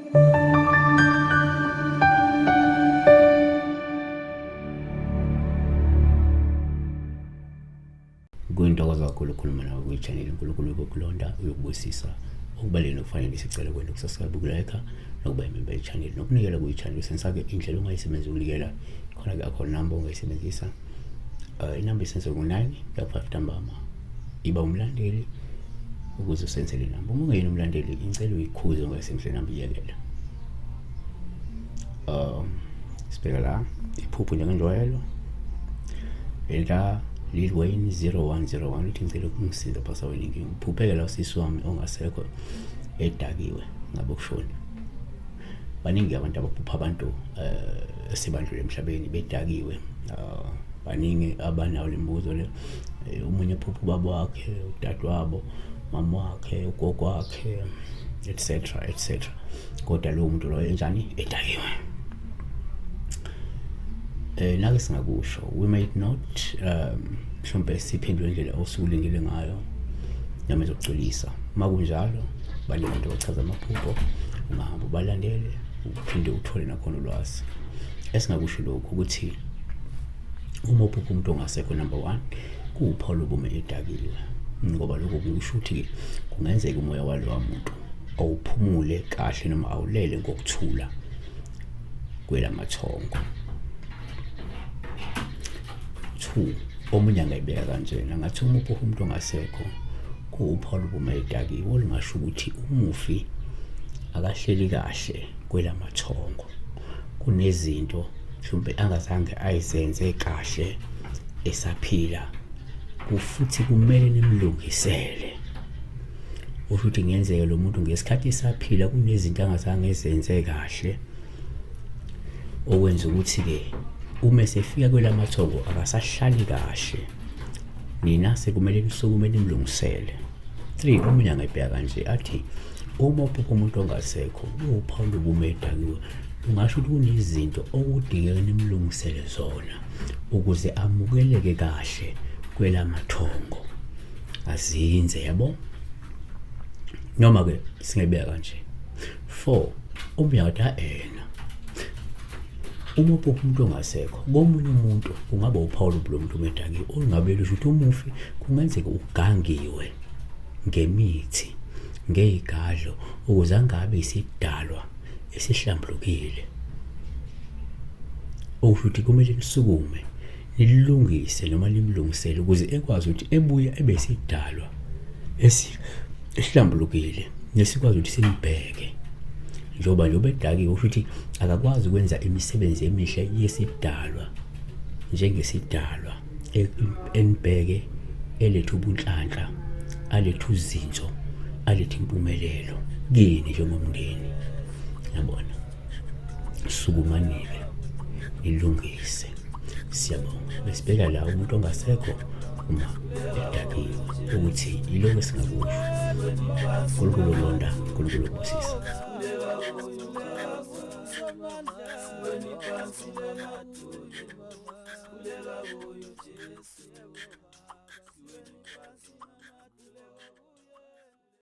Kuyintokozo kakhulu ukukhuluma nawe kwi-channel uNkulunkulu Uyokulonda Uyokubusisa. Okubalulekile okufanele sicela kwena ukusubscribe kulike nokuba imember ye-channel nokunikela kwi-channel sensake indlela ongayisebenzisa ukunikela khona ke akho number ongayisebenzisa inamba isenze ku9 5 ntambama iba umlandeli ukuze usenzele inamba. Uma ungeyena umlandeli incela uyikhuze ongayisebenzisa inamba iyekela. Sibheka la iphupho njengenjwayelo ela Lil Wayne 0101 uthi ngicela ukungisiza phasa wena inkinga uphuphekela usisi wami ongasekho edakiwe ngabe kushona. Baningi abantu abaphupha abantu esibandlule emhlabeni bedakiwe. Baningi abanawo lembuzo le umunye uphupha ubaba wakhe udadewabo mama wakhe ugogo wakhe etc. Kodwa lo muntu lo enjani edakiwe. Nake singakusho we might not mhlawumbe siphendule indlela osukulindele ngayo noma ezokuculisa. Makunjalo bale bantu bachaza amaphupho ungahamba ubalandele uphinde uthole nakhona ulwazi. Esingakusho lokho ukuthi uma uphupha umuntu ongasekho number 1 kuwuphawu lobume edakiwe ngoba lokho kusho ukuthi kungenzeka umoya walowo muntu awuphumule kahle noma awulele ngokuthula kwelamathongo. Omunye angayibeka kanjena ngathi uma uphupha umuntu ongasekho kuwuphawu lobume edakiwe olingasho ukuthi umufi akahleli kahle kwelamathongo. Kunezinto mhlawumbe angazange ayizenze kahle esaphila futhi kumele nimlungisele. Ukuthi ngenzeke lo muntu ngesikhathi esaphila kunezinto angazange ezenze kahle okwenza ukuthi ke uma sefika kwelamathongo akasahlali kahle. Nina sekumele nisukumele nimlungisele. 3 omunye angayibheka kanje athi uma uphupha umuntu ongasekho kuwuphawu lobume edakiwe ungasho ukuthi kunezinto okudingeka nimlungisele zona ukuze amukeleke kahle kwelamathongo azinze yabo. Noma ke singayibeka kanje 4 omunye athi uma uphupha umuntu ongasekho komunye umuntu kungaba uphawu lomuntu umedakiwe olingabe lusho ukuthi umufi kungenzeka ugangiwe ngemithi ngezigadlo ukuze angabe isidalwa esihlambulukile. Ukuthi kumele nisukume nilungise noma nimlungisele ukuze ekwazi ukuthi ebuya ebesidalwa esihlambulukile nesikwazi ukuthi simbheke njoba edakiwe ukuthi akakwazi ukwenza imisebenzi emihle yesidalwa njengesidalwa enibheke eletha ubunhlanhla aletha uzinzo aletha impumelelo kini njengomndeni. Yabona sukumanike nilungise. Siyabonga besibheka la umuntu ongasekho uma edakiwe ukuthi yiloko esingakusho. uNkulunkulu ulonda uNkulunkulu ubusisa. When you